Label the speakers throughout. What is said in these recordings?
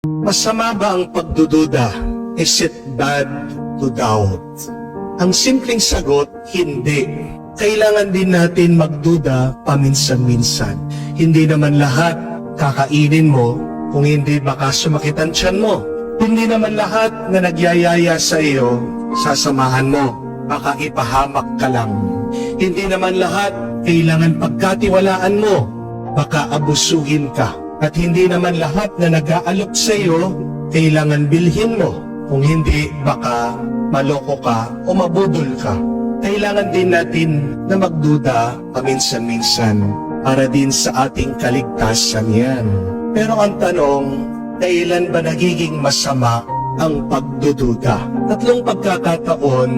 Speaker 1: Masama ba ang pagdududa? Is it bad to doubt? Ang simpleng sagot, hindi. Kailangan din natin magduda paminsan-minsan. Hindi naman lahat kakainin mo kung hindi baka sumakit ang tiyan mo. Hindi naman lahat na nagyayaya sa iyo, sasamahan mo. Baka ipahamak ka lang. Hindi naman lahat kailangan pagkatiwalaan mo. Baka abusuhin ka. At hindi naman lahat na nag-aalok sa iyo, kailangan bilhin mo. Kung hindi, baka maloko ka o mabudol ka. Kailangan din natin na magduda paminsan-minsan para din sa ating kaligtasan yan. Pero ang tanong, kailan ba nagiging masama ang pagdududa? Tatlong pagkakataon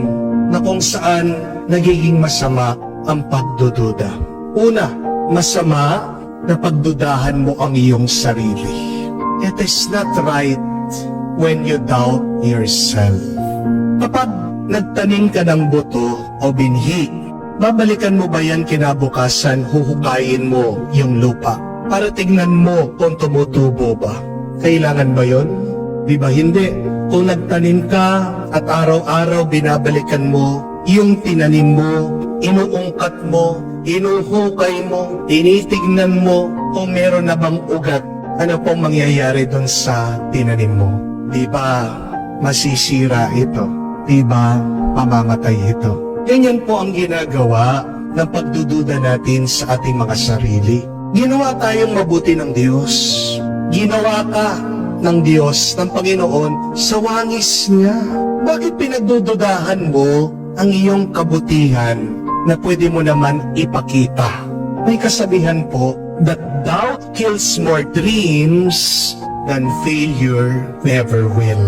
Speaker 1: na kung saan nagiging masama ang pagdududa. Una, masama na pagdudahan mo ang iyong sarili. It is not right when you doubt yourself. Kapag nagtanim ka ng buto o binhi, babalikan mo ba yan kinabukasan, huhukayin mo yung lupa para tignan mo kung tumutubo ba? Kailangan ba yun? Di ba hindi? Kung nagtanim ka at araw-araw binabalikan mo yung tinanim mo, inuungkat mo, inuhukay mo, tinitignan mo kung meron na bang ugat, ano pong mangyayari doon sa tinanim mo? Di ba masisira ito? Di ba mamamatay ito? Ganyan po ang ginagawa ng pagdududa natin sa ating mga sarili. Ginawa tayong mabuti ng Diyos. Ginawa ka ng Diyos, ng Panginoon, sa wangis niya. Bakit pinagdududahan mo ang iyong kabutihan na pwede mo naman ipakita? May kasabihan po that doubt kills more dreams than failure never will.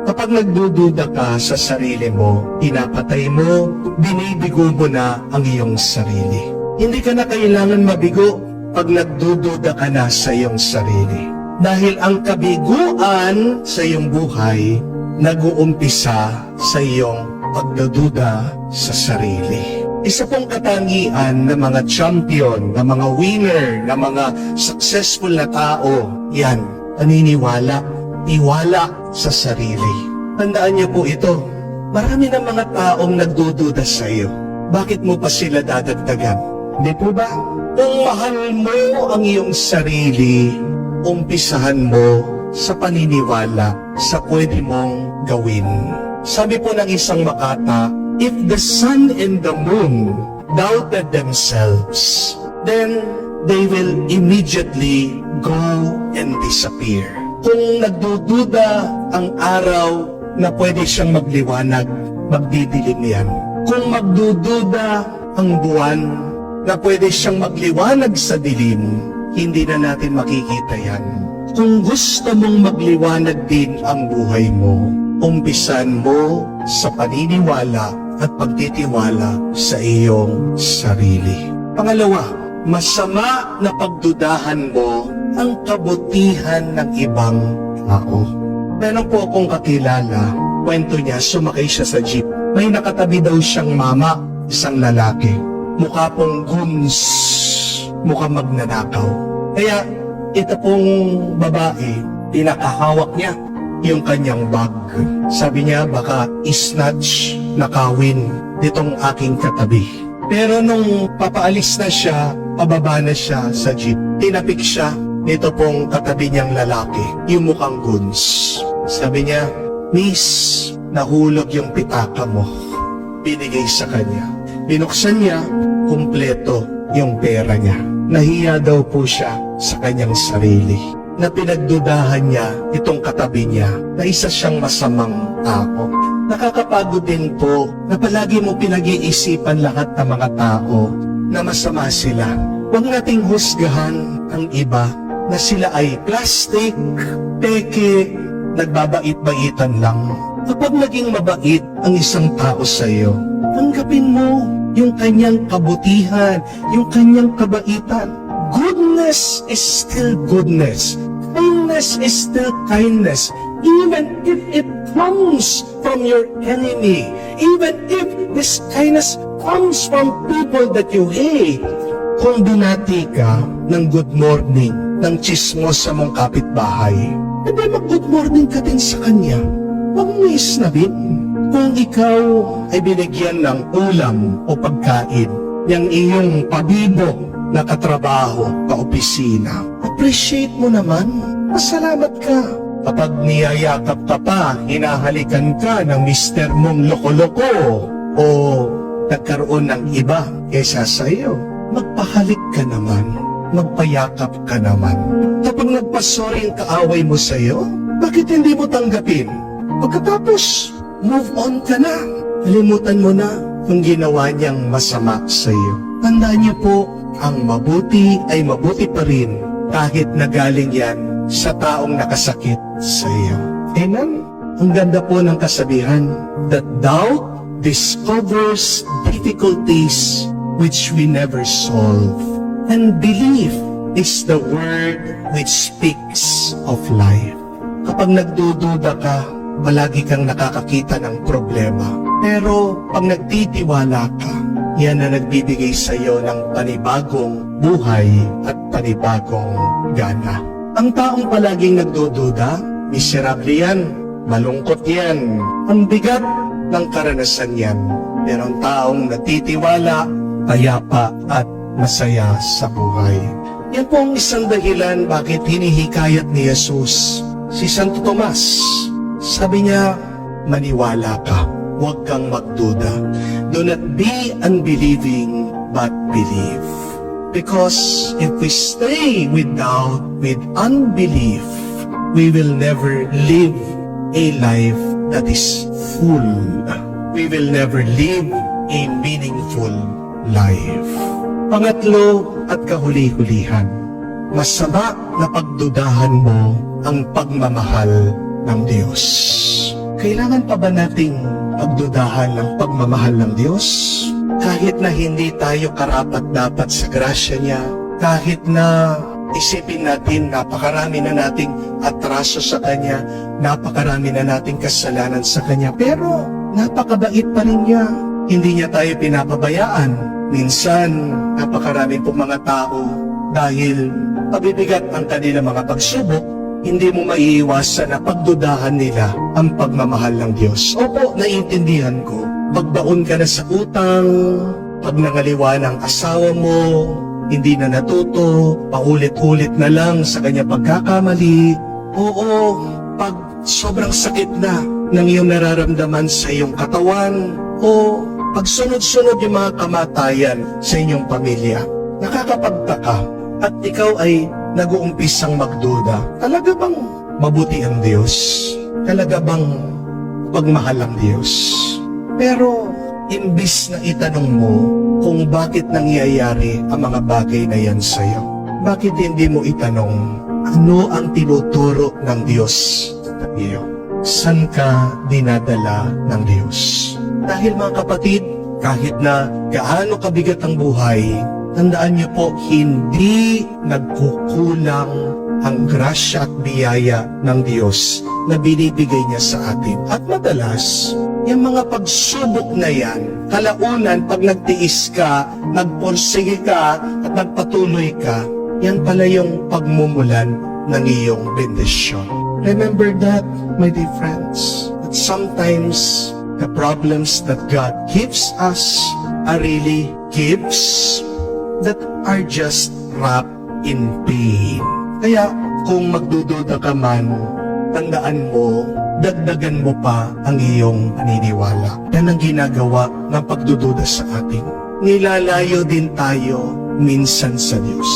Speaker 1: Kapag nagdududa ka sa sarili mo, pinapatay mo, binibigo mo na ang iyong sarili. Hindi ka na kailangan mabigo pag nagdududa ka na sa iyong sarili. Dahil ang kabiguan sa iyong buhay, nag-uumpisa sa iyong pagdududa sa sarili. Isa pong katangian ng mga champion, ng mga winner, ng mga successful na tao, yan, paniniwala, tiwala sa sarili. Tandaan niyo po ito, marami ng mga taong nagdududa sa iyo. Bakit mo pa sila dadagdagan? Hindi po ba? Kung mahal mo ang iyong sarili, umpisahan mo sa paniniwala sa pwede mong gawin. Sabi po ng isang makata, if the sun and the moon doubted themselves, then they will immediately go and disappear. Kung nagdududa ang araw na pwede siyang magliwanag, magdidilim yan. Kung magdududa ang buwan na pwede siyang magliwanag sa dilim, hindi na natin makikita yan. Kung gusto mong magliwanag din ang buhay mo, umpisan mo sa paniniwala at pagtitiwala sa iyong sarili. Pangalawa, masama na pagdudahan mo ang kabutihan ng ibang tao. Meron po akong kakilala, kwento niya, sumakay siya sa jeep. May nakatabi daw siyang mama, isang lalaki. Mukha pong guns, mukha magnanakaw. Kaya ito pong babae, pinakahawak niya yung kanyang bag. Sabi niya, baka snatch, nakawin nitong aking katabi. Pero nung papaalis na siya, pababa na siya sa jeep, tinapik siya nito pong katabi niyang lalaki, yung mukhang guns. Sabi niya, miss, nahulog yung pitaka mo. Binigay sa kanya. Binuksan niya, kumpleto yung pera niya. Nahiya daw po siya sa kanyang sarili, na pinagdudahan niya itong katabi niya na isa siyang masamang tao. Nakakapagod din po na palagi mo pinag-iisipan lahat ng mga tao na masama sila. Huwag nating husgahan ang iba na sila ay plastic, peke, nagbabait-baitan lang. Kapag naging mabait ang isang tao sa iyo, tanggapin mo yung kanyang kabutihan, yung kanyang kabaitan. Goodness is still goodness. Kindness is still kindness. Even if it comes from your enemy, even if this kindness comes from people that you hate, kung binati ka ng good morning ng chismos sa mong kapitbahay, Hindi mag-good morning ka din sa kanya. Huwag mo isnabin. Kung ikaw ay binigyan ng ulam o pagkain, yung iyong pabibo na katrabaho, kaopisina, appreciate mo naman. Pasalamat ka. Kapag niyayakap ka pa, hinahalikan ka ng mister mong loko-loko o nagkaroon ng iba kaysa sa iyo, magpahalik ka naman, magpayakap ka naman. Kapag nagpasorry ang kaaway mo sa iyo, bakit hindi mo tanggapin? Pagkatapos, move on ka na. Kalimutan mo na kung ginawa niyang masama sa iyo. Tandaan niyo po, ang mabuti ay mabuti pa rin kahit nagaling yan sa taong nakasakit sa iyo. Amen? Ang ganda po ng kasabihan, that doubt discovers difficulties which we never solve. And belief is the word which speaks of life. Kapag nagdududa ka, palagi kang nakakakita ng problema. Pero pag nagtitiwala ka, yan na nagbibigay sa iyo ng panibagong buhay at panibagong gana. Ang taong palaging nagdududa, miserable yan, malungkot yan, ang bigat ng karanasan yan. Pero ang taong natitiwala, payapa at masaya sa buhay. Yan po ang isang dahilan bakit hinihikayat ni Jesus si Santo Tomas. Sabi niya, maniwala ka, huwag kang magduda. Do not be unbelieving, but believe. Because if we stay with doubt, with unbelief, we will never live a life that is full. We will never live a meaningful life. Pangatlo at kahuli-hulihan, masama na pagdudahan mo ang pagmamahal ng Diyos. Kailangan pa ba nating pagdudahan ng pagmamahal ng Diyos? Kahit na hindi tayo karapat-dapat sa grasya niya, kahit na isipin natin napakarami na nating atraso sa Kanya, napakarami na nating kasalanan sa Kanya, pero napakabait pa rin niya. Hindi niya tayo pinapabayaan. Minsan, napakarami pong mga tao dahil pabibigat ang kanilang mga pagsubok, hindi mo maiiwasan na pagdudahan nila ang pagmamahal ng Diyos. Opo, naiintindihan ko. Magbaon ka na sa utang, pag nangaliwa ng asawa mo, hindi na natuto, paulit-ulit na lang sa kanya pagkakamali. Oo, pag sobrang sakit na ng iyong nararamdaman sa iyong katawan, o pag sunod-sunod yung mga kamatayan sa inyong pamilya, nakakapagtaka at ikaw ay nag-uumpisang magduda. Talaga bang mabuti ang Diyos? Talaga bang pagmahal ang Diyos? Pero, imbis na itanong mo kung bakit nangyayari ang mga bagay na yan sa'yo, bakit hindi mo itanong ano ang tinuturo ng Diyos sa iyo? San ka dinadala ng Diyos? Dahil mga kapatid, kahit na gaano kabigat ang buhay, tandaan niyo po, hindi nagkukulang ang grasya at biyaya ng Diyos na binibigay niya sa atin. At madalas, yung mga pagsubok na yan, kalaunan pag nagtiis ka, nagporsige ka, at nagpatuloy ka, yan pala yung pagmumulan ng iyong bendisyon. Remember that, my dear friends, that sometimes the problems that God gives us are really gifts that are just wrapped in pain. Kaya kung magdududa ka man, tandaan mo, dagdagan mo pa ang iyong paniniwala. Yan ang ginagawa ng pagdududa sa atin. Nilalayo din tayo minsan sa Diyos.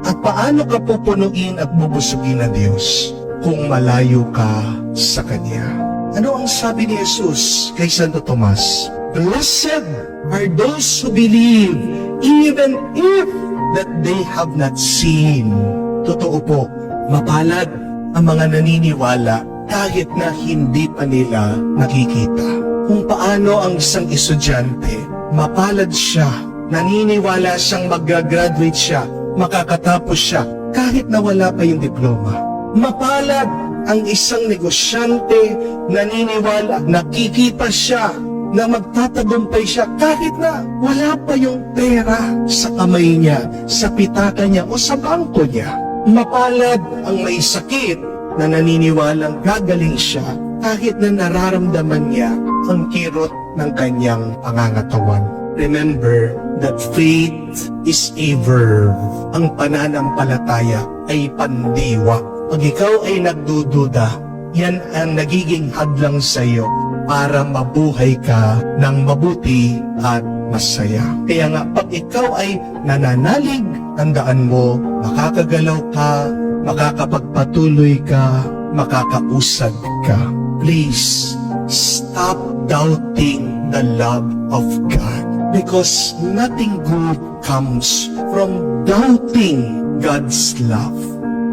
Speaker 1: At paano ka pupunuin at bubusugin ng Diyos kung malayo ka sa Kanya? Ano ang sabi ni Jesus kay Santo Tomas? Blessed are those who believe, even if that they have not seen. Totoo po, mapalad ang mga naniniwala kahit na hindi pa nila nakikita. Kung paano ang isang estudyante, mapalad siya, naniniwala siyang mag-graduate siya, makakatapos siya, kahit na wala pa yung diploma. Mapalad ang isang negosyante, naniniwala, nakikita siya, na magtatagumpay siya kahit na wala pa yung pera sa kamay niya, sa pitaka niya o sa bangko niya. Mapalad ang may sakit na naniniwalang gagaling siya kahit na nararamdaman niya ang kirot ng kanyang pangangatawan. Remember that faith is a verb. Ang pananampalataya ay pandiwa. Pag ikaw ay nagdududa, yan ang nagiging hadlang sa iyo para mabuhay ka ng mabuti at masaya. Kaya nga, pag ikaw ay nananalig, tandaan mo, makakagalaw ka, makakapagpatuloy ka, makakausad ka. Please, stop doubting the love of God. Because nothing good comes from doubting God's love.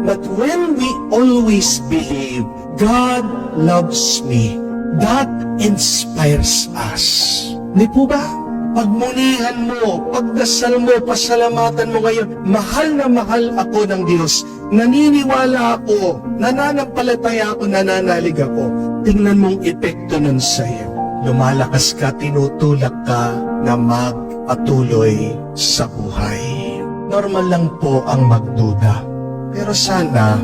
Speaker 1: But when we always believe, God loves me, that inspires us. Di po ba? Pagmunihan mo, pagdasal mo, pasalamatan mo ngayon, mahal na mahal ako ng Diyos. Naniniwala ako, nananampalataya ako, nananalig ako. Tingnan mong epekto nun sa iyo. Lumalakas ka, tinutulak ka na magpatuloy sa buhay. Normal lang po ang magduda. Pero sana,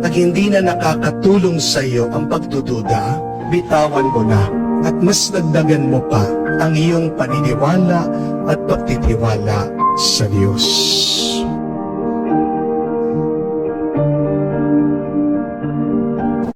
Speaker 1: pag hindi na nakakatulong sa iyo ang pagdududa, bitawan mo na at mas dagdagan mo pa ang iyong paniniwala at pagtitiwala sa Diyos.